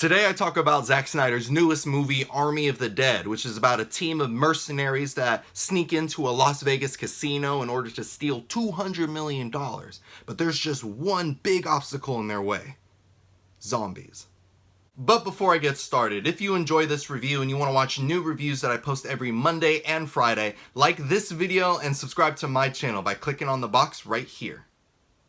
Today I talk about Zack Snyder's newest movie, Army of the Dead, which is about a team of mercenaries that sneak into a Las Vegas casino in order to steal $200 million. But there's just one big obstacle in their way: zombies. But before I get started, if you enjoy this review and you want to watch new reviews that I post every Monday and Friday, like this video and subscribe to my channel by clicking on the box right here.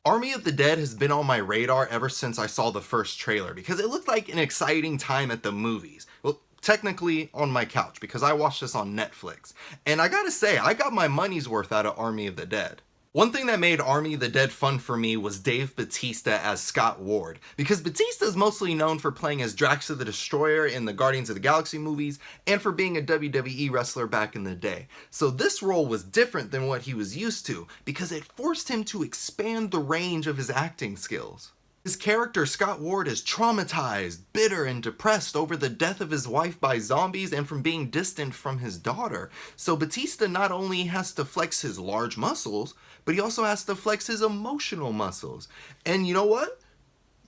Army of the Dead has been on my radar ever since I saw the first trailer because it looked like an exciting time at the movies. Well, technically on my couch because I watched this on Netflix. And I gotta say, I got my money's worth out of Army of the Dead. One thing that made Army of the Dead fun for me was Dave Bautista as Scott Ward, because Bautista is mostly known for playing as Drax the Destroyer in the Guardians of the Galaxy movies and for being a WWE wrestler back in the day. So this role was different than what he was used to because it forced him to expand the range of his acting skills. His character, Scott Ward, is traumatized, bitter, and depressed over the death of his wife by zombies and from being distant from his daughter. So Bautista not only has to flex his large muscles, but he also has to flex his emotional muscles. And you know what?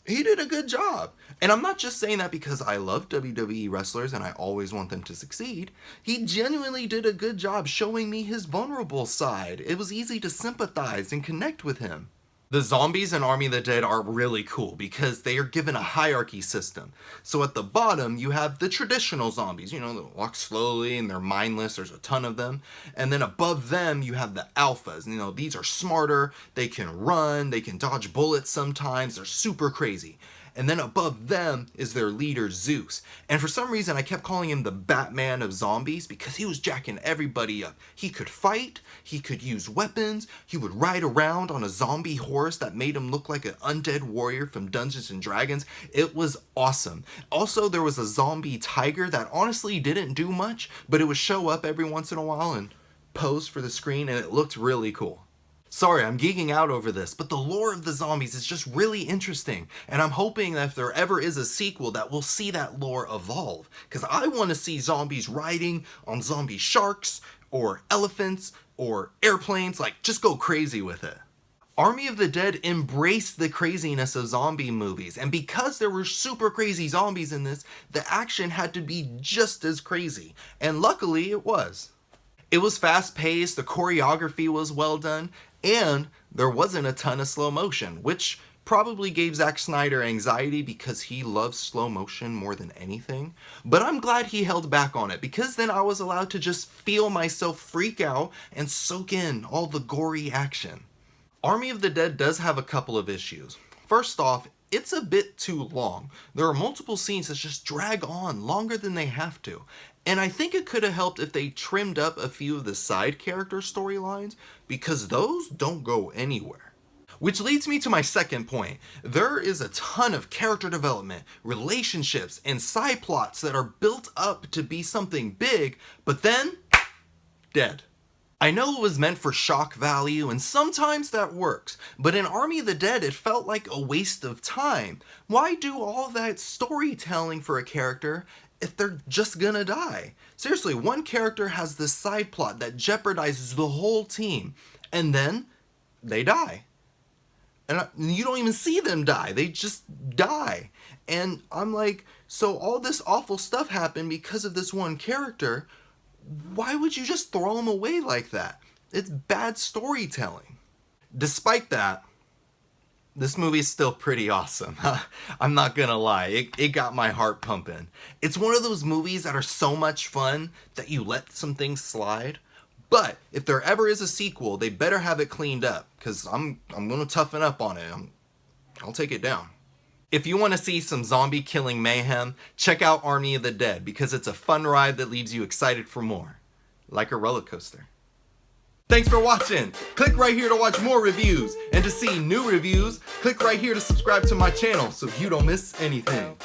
He did a good job. And I'm not just saying that because I love WWE wrestlers and I always want them to succeed. He genuinely did a good job showing me his vulnerable side. It was easy to sympathize and connect with him. The zombies in Army of the Dead are really cool because they are given a hierarchy system. So at the bottom, you have the traditional zombies, they walk slowly and they're mindless, there's a ton of them. And then above them, you have the alphas. These are smarter, they can run, they can dodge bullets sometimes, they're super crazy. And then above them is their leader, Zeus. And for some reason, I kept calling him the Batman of zombies because he was jacking everybody up. He could fight, he could use weapons, he would ride around on a zombie horse that made him look like an undead warrior from Dungeons and Dragons. It was awesome. Also, there was a zombie tiger that honestly didn't do much, but it would show up every once in a while and pose for the screen, and it looked really cool. Sorry, I'm geeking out over this, but the lore of the zombies is just really interesting, and I'm hoping that if there ever is a sequel that we'll see that lore evolve, because I want to see zombies riding on zombie sharks, or elephants, or airplanes, just go crazy with it. Army of the Dead embraced the craziness of zombie movies, and because there were super crazy zombies in this, the action had to be just as crazy, and luckily it was. It was fast-paced, the choreography was well done, and there wasn't a ton of slow motion, which probably gave Zack Snyder anxiety because he loves slow motion more than anything. But I'm glad he held back on it because then I was allowed to just feel myself freak out and soak in all the gory action. Army of the Dead does have a couple of issues. First off, it's a bit too long. There are multiple scenes that just drag on longer than they have to. And I think it could have helped if they trimmed up a few of the side character storylines, because those don't go anywhere. Which leads me to my second point. There is a ton of character development, relationships, and side plots that are built up to be something big, but then, dead. I know it was meant for shock value, and sometimes that works, but in Army of the Dead it felt like a waste of time. Why do all that storytelling for a character if they're just gonna die? Seriously, one character has this side plot that jeopardizes the whole team, and then they die. And you don't even see them die, they just die. And I'm like, so all this awful stuff happened because of this one character. Why would you just throw him away like that? It's bad storytelling. Despite that, this movie is still pretty awesome. I'm not gonna lie, it got my heart pumping. It's one of those movies that are so much fun that you let some things slide. But if there ever is a sequel, they better have it cleaned up, because I'm gonna toughen up on it. I'll take it down. If you want to see some zombie killing mayhem, check out Army of the Dead because it's a fun ride that leaves you excited for more. Like a roller coaster. Thanks for watching! Click right here to watch more reviews, and to see new reviews, click right here to subscribe to my channel so you don't miss anything.